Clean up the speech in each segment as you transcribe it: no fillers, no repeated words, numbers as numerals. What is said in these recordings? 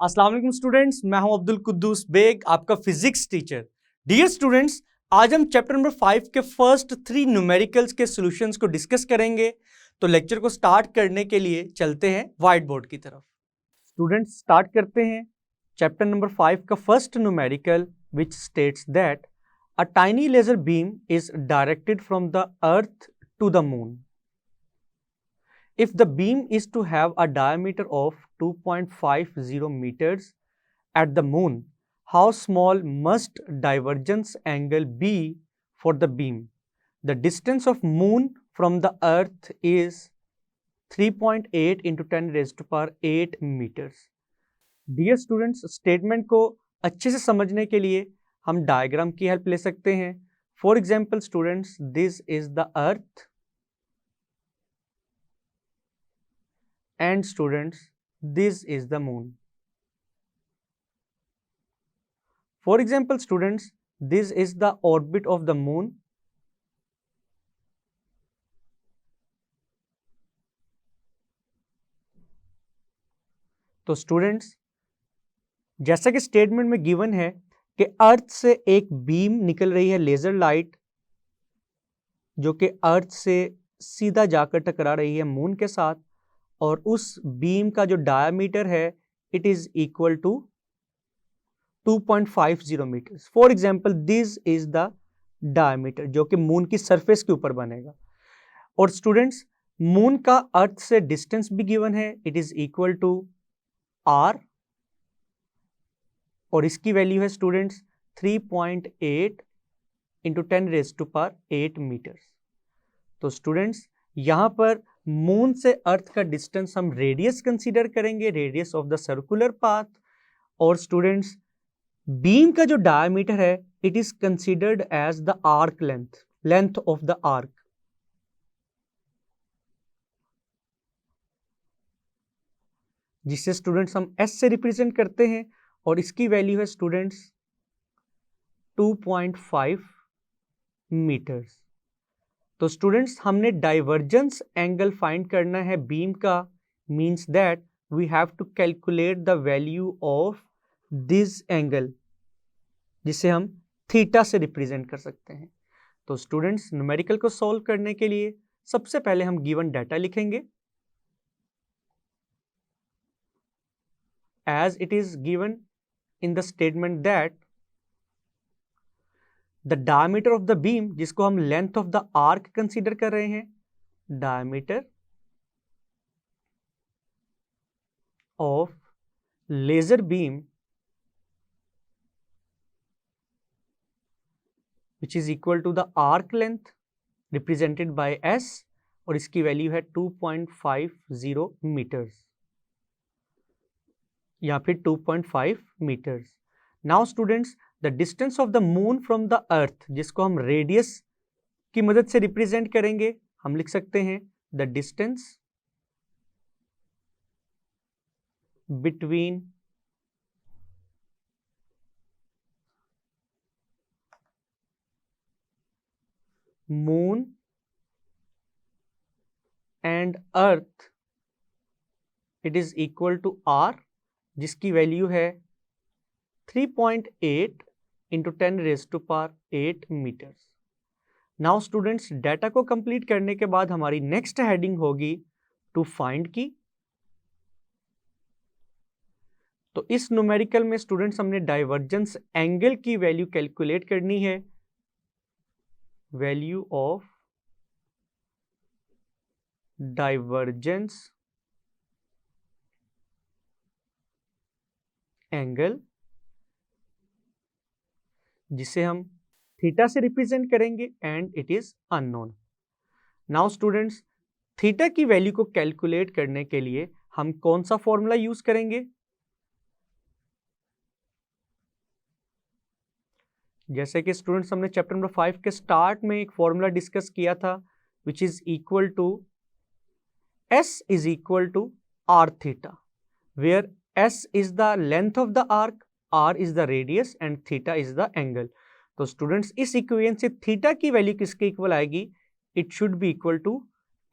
अस्सलाम वालेकुम स्टूडेंट्स, मैं हूं अब्दुल कुद्दूस बेग, आपका फिजिक्स टीचर। डियर स्टूडेंट्स, आज हम चैप्टर नंबर 5 के फर्स्ट 3 न्यूमेरिकल्स के सॉल्यूशंस को डिस्कस करेंगे। तो लेक्चर को स्टार्ट करने के लिए चलते हैं व्हाइट बोर्ड की तरफ। स्टूडेंट्स, स्टार्ट करते हैं चैप्टर नंबर 5 का first numerical, which states that a tiny laser beam is directed from the earth to the moon. If the beam is to have a diameter of 2.50 meters at the moon, how small must divergence angle be for the beam? The distance of moon from the earth is 3.8 into 10 raised to power 8 meters. Dear students, statement को अच्छे से समझने के लिए हम diagram की help ले सकते हैं. For example, students, this is the earth. And students, this is the moon. For example, students, this is the orbit of the moon. तो स्टूडेंट्स, जैसा कि स्टेटमेंट में गिवन है कि अर्थ से एक बीम निकल रही है, लेजर लाइट, जो कि अर्थ से सीधा जाकर टकरा रही है मून के साथ, और उस बीम का जो डायमीटर है it is equal to 2.50 metres. For example, this is the diameter जो कि मून की सरफेस के ऊपर बनेगा. और स्टूडेंट्स, मून का अर्थ से डिस्टेंस भी गिवन है, it is equal to r, और इसकी वैल्यू है students 3.8 into 10 raise to power 8 metres. तो स्टूडेंट्स, यहां पर मून से अर्थ का डिस्टेंस हम रेडियस कंसीडर करेंगे, radius of the circular path. और स्टूडेंट्स, बीम का जो डायमीटर है it is considered as the arc length, length of the arc. जिसे स्टूडेंट्स हम s से रिप्रेजेंट करते हैं, और इसकी वैल्यू है स्टूडेंट्स 2.5 मीटर्स. तो स्टूडेंट्स, हमने डाइवर्जेंस एंगल फाइंड करना है बीम का. Means that we have to calculate the value of this angle, जिसे हम थीटा से रिप्रेजेंट कर सकते हैं. तो स्टूडेंट्स, न्यूमेरिकल को सॉल्व करने के लिए सबसे पहले हम गिवन डाटा लिखेंगे. As it is given in the statement that the diameter of the beam, जिसको हम length of the arc consider कर रहे हैं, diameter of laser beam which is equal to the arc length represented by s, और इसकी value है 2.50 metres या फिर 2.5 metres. Now students, the distance of the moon from the earth, जिसको हम रेडियस की मदद से रिप्रेजेंट करेंगे, हम लिख सकते हैं the distance between moon and earth, it is equal to r, जिसकी वैल्यू है 3.8 into 10 raise to power 8 metres. Now students, data को कंप्लीट करने के बाद हमारी नेक्स्ट हेडिंग होगी टू फाइंड की. तो इस न्यूमेरिकल में स्टूडेंट्स हमने डाइवर्जेंस एंगल की वैल्यू कैलकुलेट करनी है. वैल्यू ऑफ डाइवर्जेंस एंगल, जिसे हम थीटा से रिप्रेजेंट करेंगे, and it is unknown. Now students, theta की वैल्यू को कैलकुलेट करने के लिए हम कौन सा फॉर्मूला यूज करेंगे? जैसे कि स्टूडेंट्स, हमने चैप्टर नंबर 5 के स्टार्ट में एक फॉर्मूला डिस्कस किया था, which is equal to s is equal to r theta, where s is the length of the arc, r is the radius and theta is the angle. तो students, इस equation से theta की value किसके equal आएगी? It should be equal to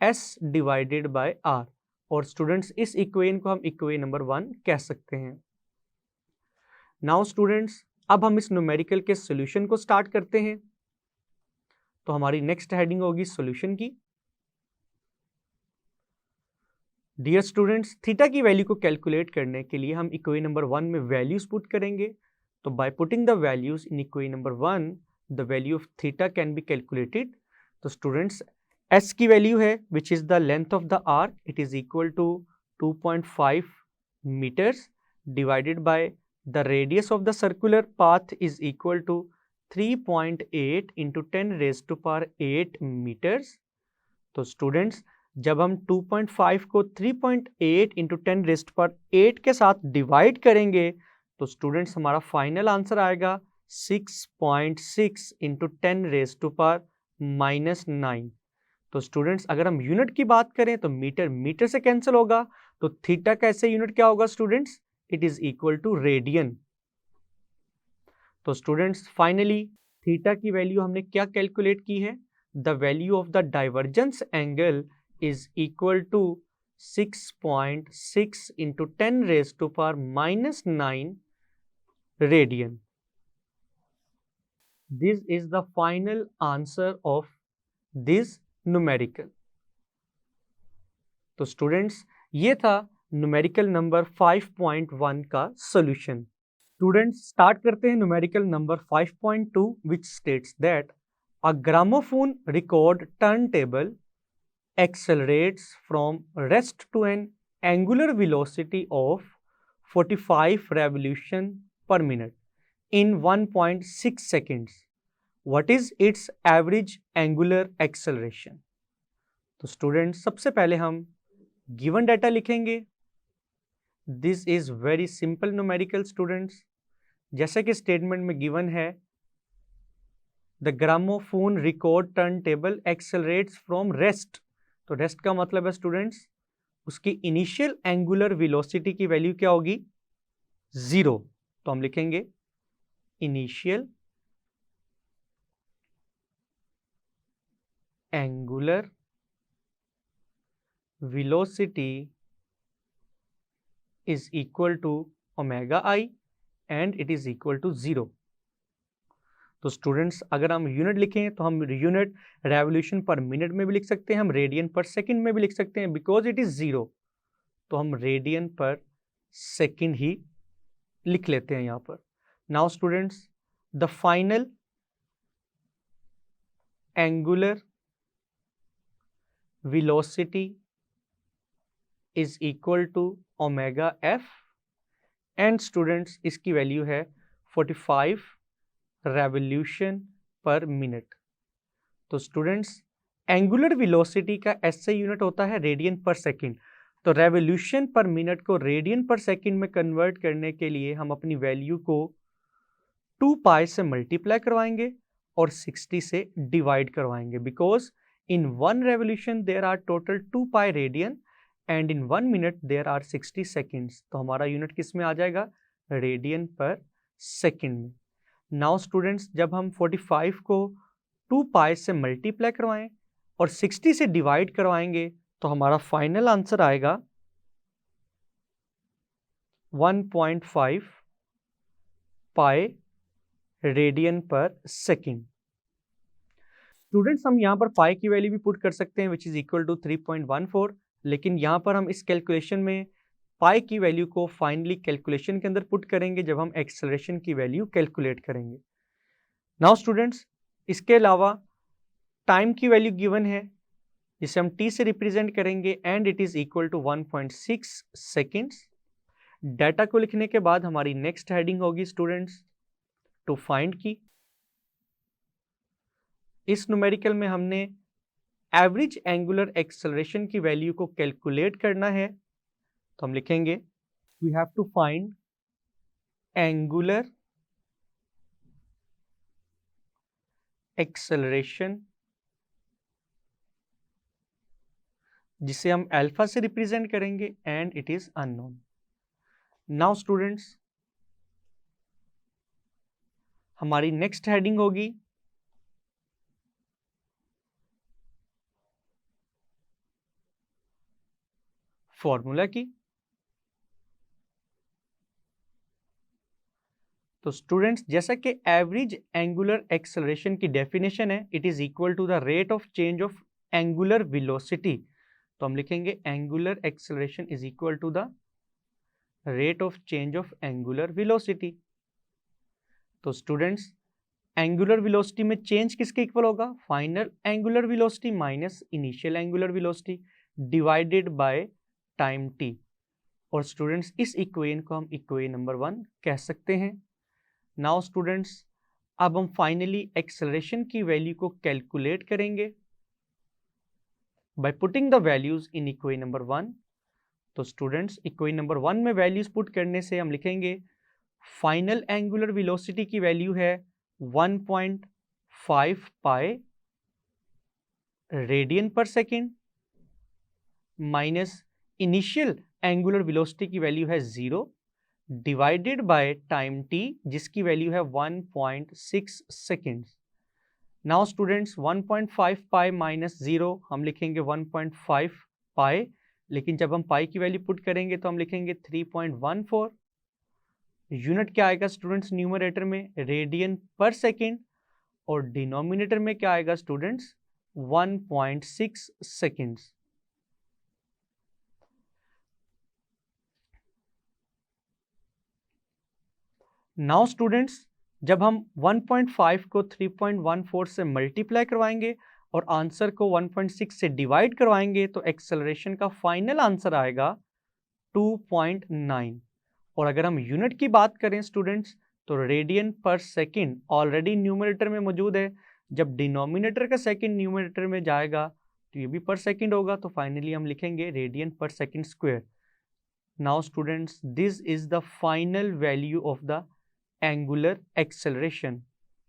s divided by r. और students, इस equation को हम इक्वेशन नंबर 1 कह सकते हैं. नाउ स्टूडेंट्स, अब हम इस न्यूमेरिकल के सॉल्यूशन को स्टार्ट करते हैं। तो हमारी नेक्स्ट हेडिंग होगी सॉल्यूशन की। डियर स्टूडेंट्स, थीटा की वैल्यू को कैलकुलेट करने के लिए हम इक्वेशन नंबर 1 में वैल्यूज पुट करेंगे। तो by putting the values in equation number 1, the value of theta can be calculated. तो स्टूडेंट्स, एस की वैल्यू है which is the length of the arc, it is equal to 2.5 meters divided by the radius of the circular path is equal to 3.8 into 10 raised to power 8 meters। तो students, जब हम 2.5 को 3.8 into 10 rest पर 8 के साथ divide करेंगे तो students हमारा फाइनल आंसर आएगा 6.6 इंटू 10 रेस्ट टू पर -9। तो स्टूडेंट्स, अगर हम यूनिट की बात करें तो मीटर मीटर से कैंसिल होगा, तो थीटा का ऐसे यूनिट क्या होगा students, it is equal to radian. तो स्टूडेंट्स, फाइनली थीटा की वैल्यू हमने क्या कैलकुलेट की है, the value of the divergence angle is equal to 6.6 into 10 raised to power -9 radian. This is the final answer of this numerical. तो students, ये था numerical number 5.1 का सॉल्यूशन। स्टूडेंट्स, स्टार्ट करते हैं numerical number 5.2 which states that a gramophone record turntable accelerates from rest to an angular velocity of 45 revolution per minute in 1.6 seconds. What is its average angular acceleration? तो students, सबसे पहले हम given data लिखेंगे। This is very simple numerical students. जैसे कि statement में given है, the gramophone record turntable accelerates from rest. तो रेस्ट का मतलब है स्टूडेंट्स, उसकी इनिशियल एंगुलर वेलोसिटी की वैल्यू क्या होगी, 0। तो हम लिखेंगे initial angular velocity is equal to omega I and it is equal to 0। तो स्टूडेंट्स, अगर हम यूनिट लिखें तो हम यूनिट रेवोल्यूशन पर मिनट में भी लिख सकते हैं, हम रेडियन पर सेकंड में भी लिख सकते हैं, बिकॉज इट इज 0। तो हम रेडियन पर सेकंड ही लिख लेते हैं यहां पर। Now students, the final angular velocity is equal to omega F and students, इसकी वैल्यू है 45 रेवोल्यूशन पर मिनट। तो स्टूडेंट्स, एंगुलर वेलोसिटी का ऐसे यूनिट होता है रेडियन पर सेकंड। तो रेवोल्यूशन पर मिनट को रेडियन पर सेकंड में कन्वर्ट करने के लिए हम अपनी वैल्यू को 2 पाई से मल्टीप्लाई करवाएंगे और 60 से डिवाइड करवाएंगे, because in 1 revolution there are total 2 pi radian and in 1 minute there are 60 seconds. तो हमारा यूनिट किस में आ जाएगा, रेडियन पर सेकेंड में। नाउ स्टूडेंट्स, जब हम 45 को 2 पाई से मल्टीप्लाई करवाएं और 60 से डिवाइड करवाएंगे तो हमारा फाइनल आंसर आएगा 1.5 पाई रेडियन पर सेकेंड। स्टूडेंट्स, हम यहां पर पाई की वैल्यू भी पुट कर सकते हैं विच इज इक्वल टू 3.14, लेकिन यहां पर हम इस कैलकुलेशन में पाई की वैल्यू को फाइनली कैलकुलेशन के अंदर पुट करेंगे जब हम एक्सेलरेशन की वैल्यू कैलकुलेट करेंगे। नाउ स्टूडेंट्स, इसके अलावा टाइम की वैल्यू गिवन है जिसे हम t से रिप्रेजेंट करेंगे and it is equal to 1.6 seconds. Data को लिखने के बाद हमारी नेक्स्ट हेडिंग होगी स्टूडेंट्स टू फाइंड की। इस न्यूमेरिकल में हमने एवरेज एंगुलर एक्सेलरेशन की वैल्यू को कैलकुलेट करना है। तो हम लिखेंगे we have to find angular acceleration, जिसे हम अल्फा से रिप्रेजेंट करेंगे and it is unknown. Now students, हमारी नेक्स्ट हेडिंग होगी फॉर्मूला की। तो स्टूडेंट्स जैसा कि एवरेज एंगुलर एक्सेलरेशन की डेफिनेशन है, it is equal to the rate of change of angular velocity. तो हम लिखेंगे angular acceleration is equal to the rate of change of angular velocity. तो स्टूडेंट्स एंगुलर वेलोसिटी में change किसके equal होगा? Final angular velocity minus initial angular velocity divided by time T. और students इस equation को हम इक्वेशन नंबर 1 कह सकते हैं। नाउ स्टूडेंट्स अब हम फाइनली एक्सेलरेशन की वैल्यू को कैलकुलेट करेंगे bye putting the values in equation number 1। तो स्टूडेंट्स इक्वेशन नंबर 1 में वैल्यूज पुट करने से हम लिखेंगे फाइनल एंगुलर वेलोसिटी की वैल्यू है 1.5 पाई रेडियन पर second minus initial angular velocity की वैल्यू है 0 डिवाइडेड बाय टाइम t जिसकी वैल्यू है 1.6 seconds. Now students 1.5 pi minus 0 हम लिखेंगे 1.5 पाई, लेकिन जब हम पाई की वैल्यू पुट करेंगे तो हम लिखेंगे 3.14। यूनिट क्या आएगा स्टूडेंट्स न्यूमरेटर में? रेडियन पर सेकेंड। और डिनोमिनेटर में क्या आएगा स्टूडेंट्स? 1.6 सेकेंड्स। नाउ स्टूडेंट्स जब हम 1.5 को 3.14 से मल्टीप्लाई करवाएंगे और आंसर को 1.6 से डिवाइड करवाएंगे तो एक्सेलरेशन का फाइनल आंसर आएगा 2.9। और अगर हम यूनिट की बात करें स्टूडेंट्स तो रेडियन पर सेकेंड ऑलरेडी न्यूमरेटर में मौजूद है, जब डिनोमिनेटर का सेकेंड न्यूमरेटर में जाएगा तो ये भी पर सेकेंड होगा, तो फाइनली हम लिखेंगे रेडियन पर second square. Now students this is the final value of the angular acceleration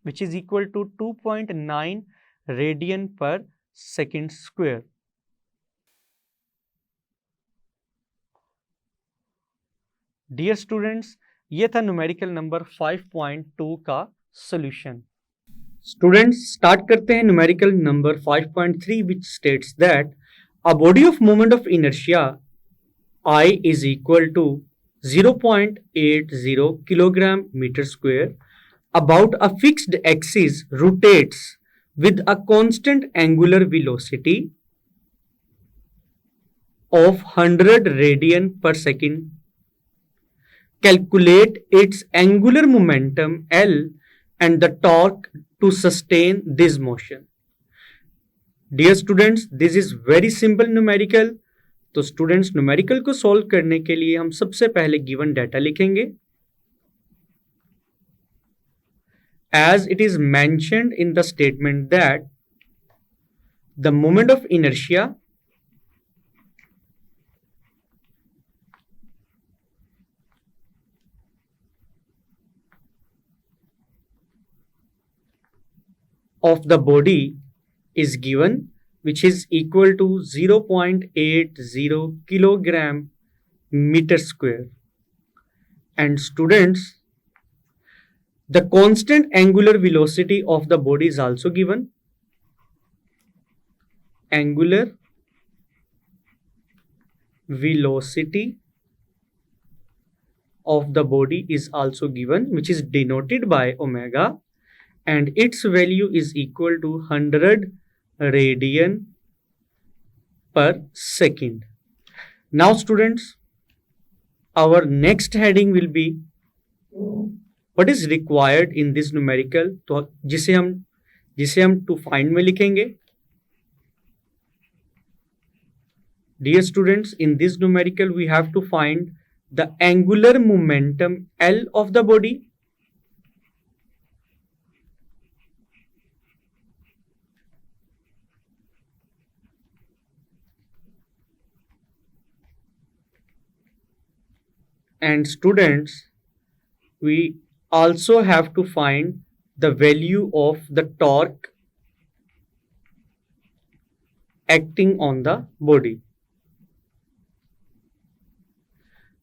which is equal to 2.9 radian per second square। Dear students ये था न्यूमेरिकल नंबर 5.2 का सॉल्यूशन। स्टूडेंट्स स्टार्ट करते हैं numerical number 5.3 which states that a body of moment of inertia I is equal to 0.80 kilogram meter square about a fixed axis rotates with a constant angular velocity of 100 radian per second. Calculate its angular momentum L and the torque to sustain this motion. Dear students, this is very simple numerical। तो students numerical को solve करने के लिए हम सबसे पहले given data लिखेंगे। As it is mentioned in the statement that the moment of inertia of the body is given which is equal to 0.80 kilogram meter square, and students the constant angular velocity of the body is also given। Angular velocity of the body is also given which is denoted by omega, and its value is equal to 100 radian per second। Now students our next heading will be what is required in this numerical, तो जिसे हम to find में लिखेंगे। Dear students, in this numerical we have to find the angular momentum L of the body, and students we also have to find the value of the torque acting on the body।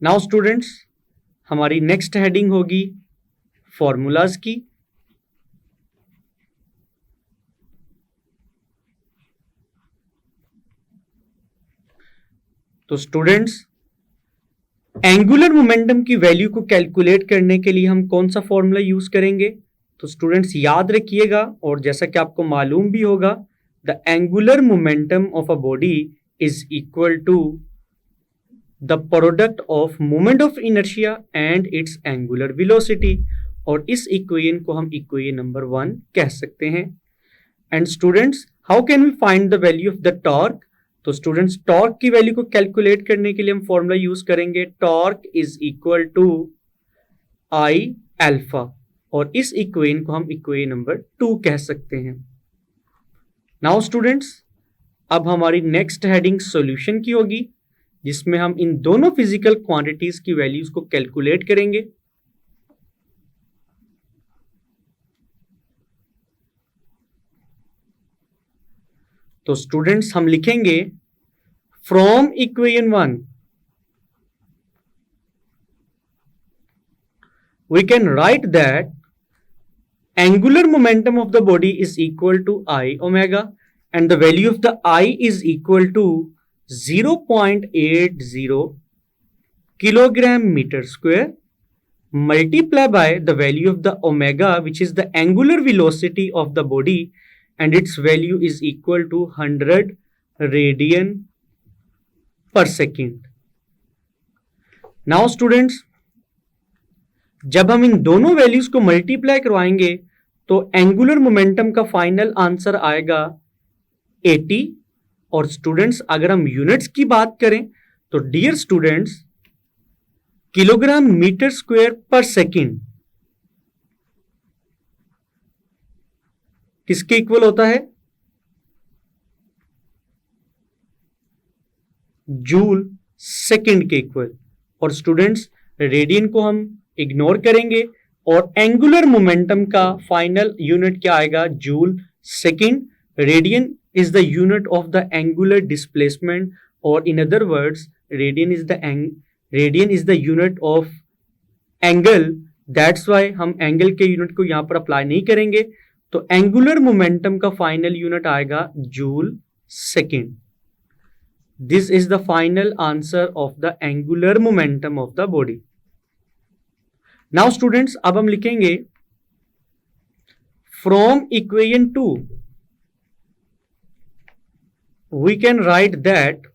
Now students हमारी next heading होगी formulas की। तो students angular momentum की value को calculate करने के लिए हम कौन सा फॉर्मूला यूज करेंगे? तो स्टूडेंट्स याद रखिएगा, और जैसा कि आपको मालूम भी होगा, the angular momentum of a body is equal to the product of moment of inertia and its angular velocity, और इस इक्वेशन को हम इक्वेशन नंबर 1 कह सकते हैं। And students, how can we find the value of the torque? तो students, torque की value को कैलकुलेट करने के लिए हम फॉर्मूला यूज करेंगे, torque is equal to I alpha, और इस इक्वेशन को हम इक्वेशन नंबर 2 कह सकते हैं। नाउ स्टूडेंट्स, अब हमारी नेक्स्ट हेडिंग सॉल्यूशन की होगी, जिसमें हम इन दोनों फिजिकल क्वांटिटीज की वैल्यूज को कैलकुलेट करेंगे। तो स्टूडेंट्स, हम लिखेंगे from equation 1 we can write that angular momentum of the body is equal to I omega, and the value of the I is equal to 0.80 kilogram meter square multiply by the value of the omega, which is the angular velocity of the body, and its value is equal to 100 radian per second. Now students, जब हम इन दोनों values को multiply करवाएंगे तो angular momentum का final answer आएगा 80। और स्टूडेंट्स, अगर हम यूनिट्स की बात करें तो dear students, kilogram metre square पर सेकेंड किसके इक्वल होता है? जूल सेकेंड के इक्वल। और स्टूडेंट्स, रेडियन को हम इग्नोर करेंगे और एंगुलर मोमेंटम का फाइनल यूनिट क्या आएगा? Joule second. Radian is the unit of the angular displacement, or in other words, radian is the unit of angle. That's why हम angle के यूनिट को यहाँ पर अप्लाई नहीं करेंगे, तो एंगुलर मोमेंटम का फाइनल यूनिट आएगा joule second. This is the final answer of the angular momentum of the body. Now students, अब हम लिखेंगे from equation 2 we can write that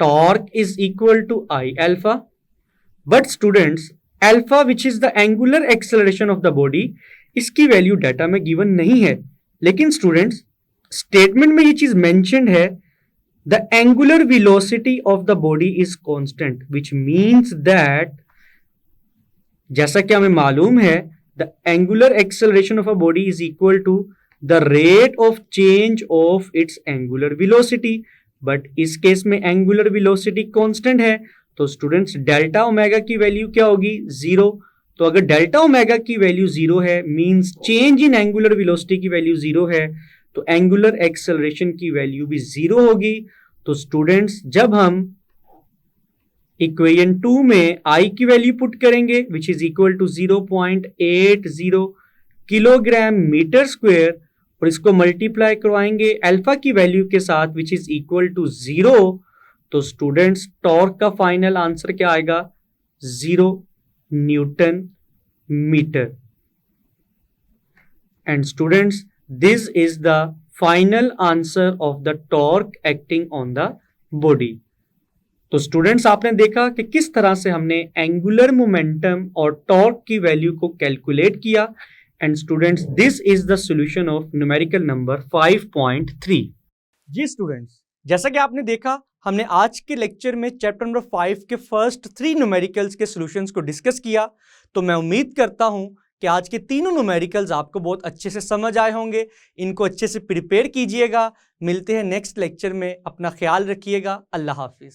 torque is equal to I alpha, but students, alpha which is the angular acceleration of the body, इसकी value data में given नहीं है, लेकिन students statement में ये चीज मेंशन्ड है, the angular velocity of the body is constant, which means that, जैसा कि हमें मालूम है, the angular acceleration of a body is equal to the rate of change of its angular velocity, but इस केस में angular velocity constant है, तो students delta omega की वैल्यू क्या होगी? 0। तो अगर डेल्टा ओमेगा की वैल्यू 0 है, means change in angular velocity की वैल्यू 0 है, तो एंगुलर एक्सेलरेशन की वैल्यू भी 0 होगी। तो स्टूडेंट्स, जब हम इक्वेशन 2 में I की वैल्यू पुट करेंगे, which is equal to 0.80 kilogram metre square, और इसको मल्टीप्लाई करवाएंगे अल्फा की वैल्यू के साथ, विच इज इक्वल टू 0, तो स्टूडेंट्स टॉर्क का फाइनल आंसर क्या आएगा? 0 newton metre. And students, this is the final answer of the torque acting on the body. तो स्टूडेंट्स, आपने देखा कि किस तरह से हमने एंगुलर मोमेंटम और टॉर्क की वैल्यू को कैलकुलेट किया। And students, this is the solution of numerical number 5.3. जी स्टूडेंट्स, जैसा कि आपने देखा, हमने आज के लेक्चर में चैप्टर नंबर 5 के फर्स्ट 3 न्यूमेरिकल्स के सॉल्यूशंस को डिस्कस किया। तो मैं उम्मीद करता हूं कि आज के तीनों न्यूमेरिकल्स आपको बहुत अच्छे से समझ आए होंगे। इनको अच्छे से प्रिपेयर कीजिएगा। मिलते हैं नेक्स्ट लेक्चर में। अपना ख्याल रखिएगा। अल्लाह हाफिज।